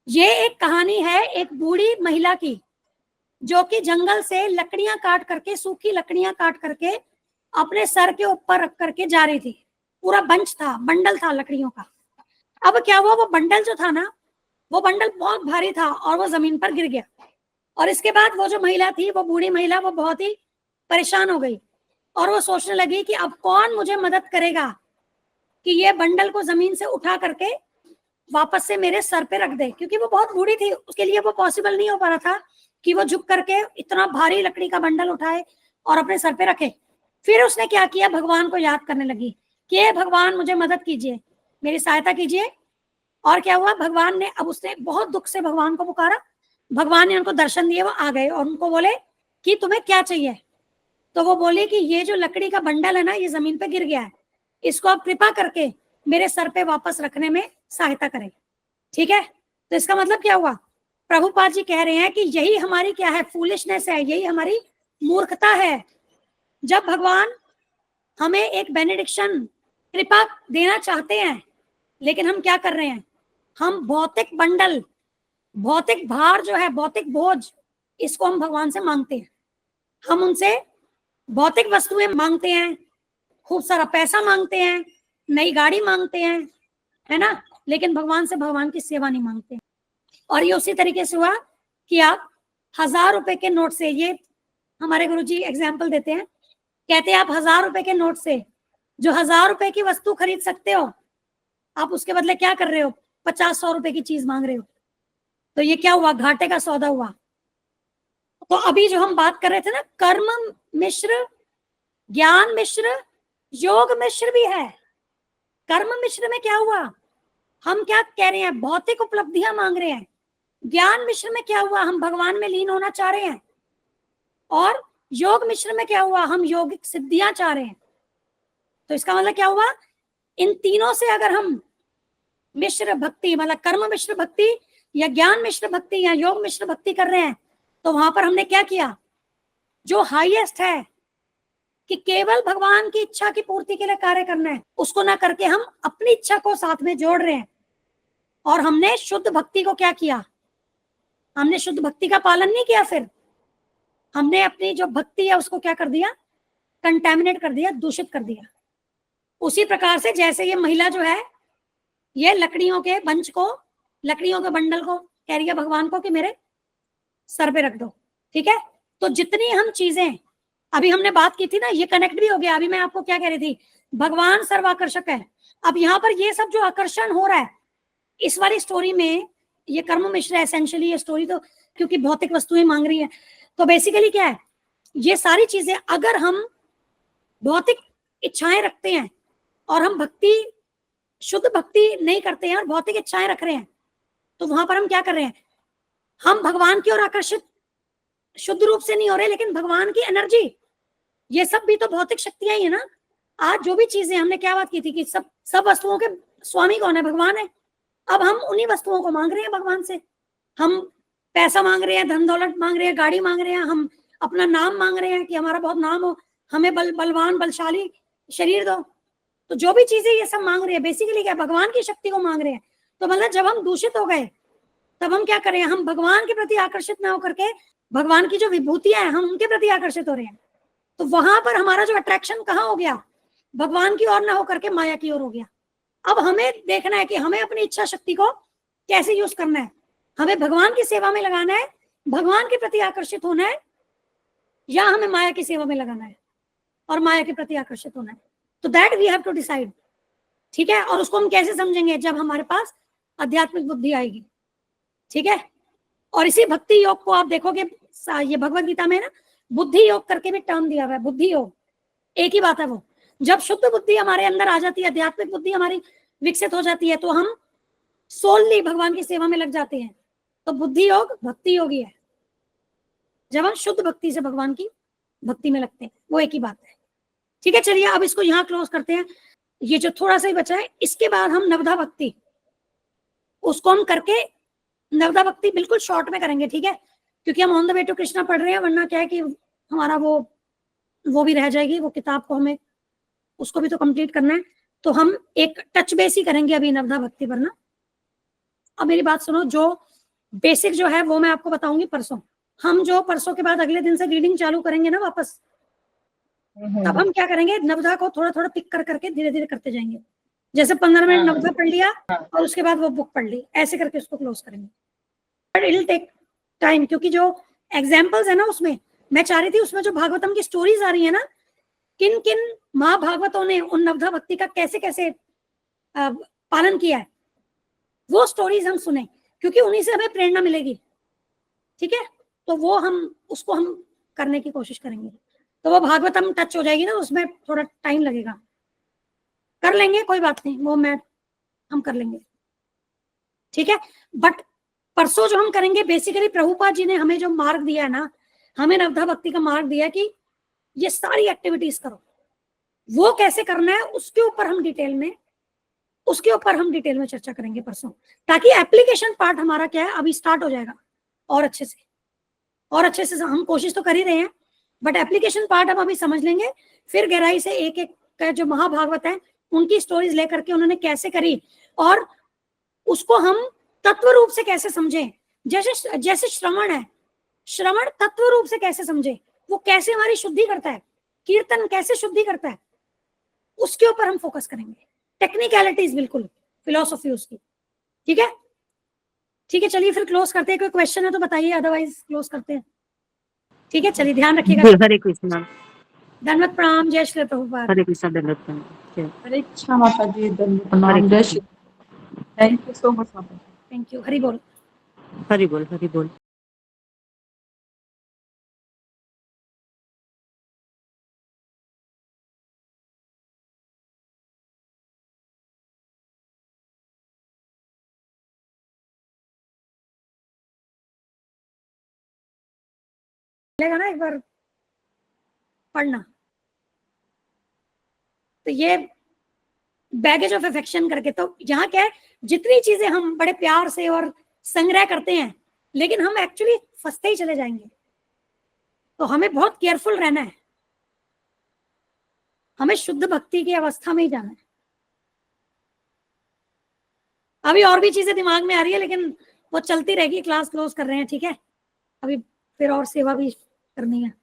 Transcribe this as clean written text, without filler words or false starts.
ये एक कहानी है एक बूढ़ी महिला की, जो कि जंगल से लकड़ियां काट करके, सूखी लकड़ियां काट करके अपने सर के ऊपर रख करके जा रही थी। पूरा बंच था, बंडल था लकड़ियों का। अब क्या हुआ, वो बंडल जो था ना, वो बंडल बहुत भारी था और वो जमीन पर गिर गया। और इसके बाद वो जो महिला थी, वो बूढ़ी महिला, वो बहुत ही परेशान हो गई और वो सोचने लगी कि अब कौन मुझे मदद करेगा कि ये बंडल को जमीन से उठा करके वापस से मेरे सर पे रख दे, क्योंकि वो बहुत बूढ़ी थी, उसके लिए वो पॉसिबल नहीं हो पा रहा था कि वो झुक करके इतना भारी लकड़ी का बंडल उठाए और अपने सर पे रखे। फिर उसने क्या किया, भगवान को याद करने लगी कि हे भगवान, मुझे मदद कीजिए, मेरी सहायता कीजिए। और क्या हुआ, भगवान ने, अब उसने बहुत दुख से भगवान को पुकारा, भगवान ने उनको दर्शन दिए, वो आ गए और उनको बोले कि तुम्हें क्या चाहिए। तो वो बोले कि ये जो लकड़ी का बंडल है ना, ये जमीन पे गिर गया है, इसको आप कृपा करके मेरे सर पे वापस रखने में सहायता करें। ठीक है, तो इसका मतलब क्या हुआ, प्रभुपाद जी कह रहे हैं कि यही हमारी क्या है, फूलिशनेस है, यही हमारी मूर्खता है। जब भगवान हमें एक बेनेडिक्शन, कृपा देना चाहते हैं, लेकिन हम क्या कर रहे हैं, हम भौतिक बंडल, भौतिक भार जो है, भौतिक बोझ, इसको हम भगवान से मांगते हैं। हम उनसे भौतिक वस्तुएं मांगते हैं, खूब सारा पैसा मांगते हैं, नई गाड़ी मांगते हैं, है ना, लेकिन भगवान से भगवान की सेवा नहीं मांगते। और ये उसी तरीके से हुआ कि आप 1000 रुपए के नोट से, ये हमारे गुरुजी एग्जाम्पल देते हैं, कहते हैं आप 1000 रुपए के नोट से जो 1000 रुपए की वस्तु खरीद सकते हो, आप उसके बदले क्या कर रहे हो, 50-100 रुपए की चीज मांग रहे हो। तो ये क्या हुआ, घाटे का सौदा हुआ। तो अभी जो हम बात कर रहे थे ना, कर्म मिश्र, ज्ञान मिश्र, योग मिश्र भी है। कर्म मिश्र में क्या हुआ, हम क्या कह रहे हैं, भौतिक उपलब्धियां मांग रहे हैं। ज्ञान मिश्र में क्या हुआ, हम भगवान में लीन होना चाह रहे हैं। और योग मिश्र में क्या हुआ, हम योगिक सिद्धियां चाह रहे हैं। तो इसका मतलब क्या हुआ, इन तीनों से अगर हम मिश्र भक्ति, मतलब कर्म मिश्र भक्ति या ज्ञान मिश्र भक्ति या योग मिश्र भक्ति कर रहे हैं, तो वहां पर हमने क्या किया, जो हाईएस्ट है कि केवल भगवान की इच्छा की पूर्ति के लिए कार्य करना है, उसको ना करके हम अपनी इच्छा को साथ में जोड़ रहे हैं। और हमने शुद्ध भक्ति को क्या किया, हमने शुद्ध भक्ति का पालन नहीं किया, फिर हमने अपनी जो भक्ति है उसको क्या कर दिया, कंटेमिनेट कर दिया, दूषित कर दिया। उसी प्रकार से जैसे ये महिला जो है, ये लकड़ियों के बंच को, लकड़ियों के बंडल को कह रही है भगवान को कि मेरे सर पे रख दो। ठीक है, तो जितनी हम चीजें अभी हमने बात की थी ना, ये कनेक्ट भी हो गया। अभी मैं आपको क्या कह रही थी, भगवान सर्वाकर्षक है। अब यहाँ पर ये सब जो आकर्षण हो रहा है इस वाली स्टोरी में, ये कर्म मिश्र है एसेंशियली ये स्टोरी, तो क्योंकि भौतिक वस्तुएं मांग रही है, तो बेसिकली क्या है, ये सारी चीजें अगर हम भौतिक इच्छाएं रखते हैं और हम भक्ति, शुद्ध भक्ति नहीं करते हैं और भौतिक इच्छाएं रख रहे हैं, तो वहां पर हम क्या कर रहे हैं, हम भगवान की ओर आकर्षित शुद्ध रूप से नहीं हो रहे, लेकिन भगवान की एनर्जी, ये सब भी तो भौतिक शक्तियां ही है ना। आज जो भी चीजें, हमने क्या बात की थी कि सब वस्तुओं के स्वामी कौन है, भगवान है। अब हम उन्हीं वस्तुओं को मांग रहे हैं भगवान से, हम पैसा मांग रहे हैं, धन दौलत मांग रहे हैं, गाड़ी मांग रहे हैं, हम अपना नाम मांग रहे हैं कि हमारा बहुत नाम हो, हमें बलवान बलशाली शरीर दो। तो जो भी चीजें ये सब मांग रहे हैं, बेसिकली क्या, भगवान की शक्ति को मांग रहे हैं। तो मतलब जब हम दूषित हो गए, तब हम क्या करें, हम भगवान के प्रति आकर्षित ना होकर के भगवान की जो विभूतियां हैं, हम उनके प्रति आकर्षित हो रहे हैं। तो वहां पर हमारा जो अट्रैक्शन कहाँ हो गया, भगवान की ओर ना होकर के माया की ओर हो गया। अब हमें देखना है कि हमें अपनी इच्छा शक्ति को कैसे यूज करना है, हमें भगवान की सेवा में लगाना है, भगवान के प्रति आकर्षित होना है, या हमें माया की सेवा में लगाना है और माया के प्रति आकर्षित होना है। तो that we have to decide. ठीक है, और उसको हम कैसे समझेंगे, जब हमारे पास आध्यात्मिक बुद्धि आएगी। ठीक है, और इसी भक्ति योग को आप देखोगे, ये भगवत गीता में ना बुद्धि योग करके भी टर्म दिया हुआ है, बुद्धि योग, एक ही बात है वो। जब शुद्ध बुद्धि हमारे अंदर आ जाती है, आध्यात्मिक बुद्धि हमारी विकसित हो जाती है, तो हम सोलली भगवान की सेवा में लग जाते हैं। तो बुद्धि योग भक्ति योग ही है, जब हम शुद्ध भक्ति से भगवान की भक्ति में लगते हैं, वो एक ही बात है। ठीक है, चलिए अब इसको यहाँ क्लोज करते हैं। ये जो थोड़ा सा ही बचा है, इसके बाद हम नवधा भक्ति, उसको हम करके, नवधा भक्ति बिल्कुल शॉर्ट में करेंगे। ठीक है, क्योंकि हम on the way to Krishna पढ़ रहे हैं, वरना क्या है कि हमारा वो भी रह जाएगी, वो किताब को हमें उसको भी तो कंप्लीट करना है। तो हम एक टच बेस ही करेंगे अभी नवधा भक्ति पर ना। अब मेरी बात सुनो, जो बेसिक जो है वो मैं आपको बताऊंगी परसों। हम जो परसों के बाद अगले दिन से रीडिंग चालू करेंगे ना वापस, तब हम क्या करेंगे, नवधा को थोड़ा थोड़ा पिक कर करके धीरे धीरे करते जाएंगे। जैसे 15 मिनट नवधा पढ़ लिया और उसके बाद वो बुक पढ़ ली, ऐसे करके उसको क्लोज करेंगे। But it will take time, क्योंकि जो एग्जाम्पल्स है ना उसमें, मैं चाह रही थी उसमें जो भागवतम की स्टोरीज आ रही है ना, किन किन महाभागवतों ने उन नवधा भक्ति का कैसे कैसे पालन किया है, वो स्टोरीज हम सुने, क्योंकि उन्हीं से हमें प्रेरणा मिलेगी। ठीक है, तो वो हम उसको हम करने की कोशिश करेंगे, तो वो भागवतम टच हो जाएगी ना, उसमें थोड़ा टाइम लगेगा, कर लेंगे, कोई बात नहीं, वो हम कर लेंगे। ठीक है, बट परसों जो हम करेंगे, बेसिकली प्रभुपाद जी ने हमें जो मार्ग दिया है ना, हमें नवधा भक्ति का मार्ग दिया कि ये सारी एक्टिविटीज करो, वो कैसे करना है उसके ऊपर हम डिटेल में चर्चा करेंगे परसों, ताकि एप्लीकेशन पार्ट हमारा क्या है अभी स्टार्ट हो जाएगा और अच्छे से हम कोशिश तो कर ही रहे हैं, बट एप्लीकेशन पार्ट हम अभी समझ लेंगे, फिर गहराई से एक एक जो महाभागवत है उनकी स्टोरीज लेकर के उन्होंने कैसे करी, और उसको हम तत्व रूप से कैसे समझें। जैसे श्रवण है, श्रवण तत्व रूप से कैसे समझे, वो कैसे हमारी शुद्धि करता है, कीर्तन कैसे शुद्धि करता है, उसके ऊपर हम फोकस करेंगे। टेक्निकलिटीज बिल्कुल, फिलोसॉफी उसकी। ठीक है, ठीक है, चलिए फिर क्लोज करते हैं। कोई क्वेश्चन है तो बताइए, अदरवाइज क्लोज करते हैं। ठीक है, चलिए, ध्यान रखिएगा। हरे कृष्णा, धन्यवाद, प्रणाम, जय श्री प्रभुपाद। हरे कृष्णा, धन्यवाद प्रणाम, हरे कृष्णा माता जी, धन्यवाद प्रणाम, जय Shri, thank you so much माता जी। थैंक यू, हरि बोल। हरि बोल, हरि बोल। लेगा ना एक बार पढ़ना, तो ये बैगेज ऑफ अफेक्शन करके, तो यहाँ क्या है, जितनी चीजें हम बड़े प्यार से और संग्रह करते हैं, लेकिन हम एक्चुअली फंसते ही चले जाएंगे, तो हमें बहुत केयरफुल रहना है, हमें शुद्ध भक्ति की अवस्था में ही जाना है। अभी और भी चीजें दिमाग में आ रही है, लेकिन वो चलती रहेगी, क्लास क्लोज कर रहे हैं। ठीक है, अभी फिर और सेवा भी करनी है।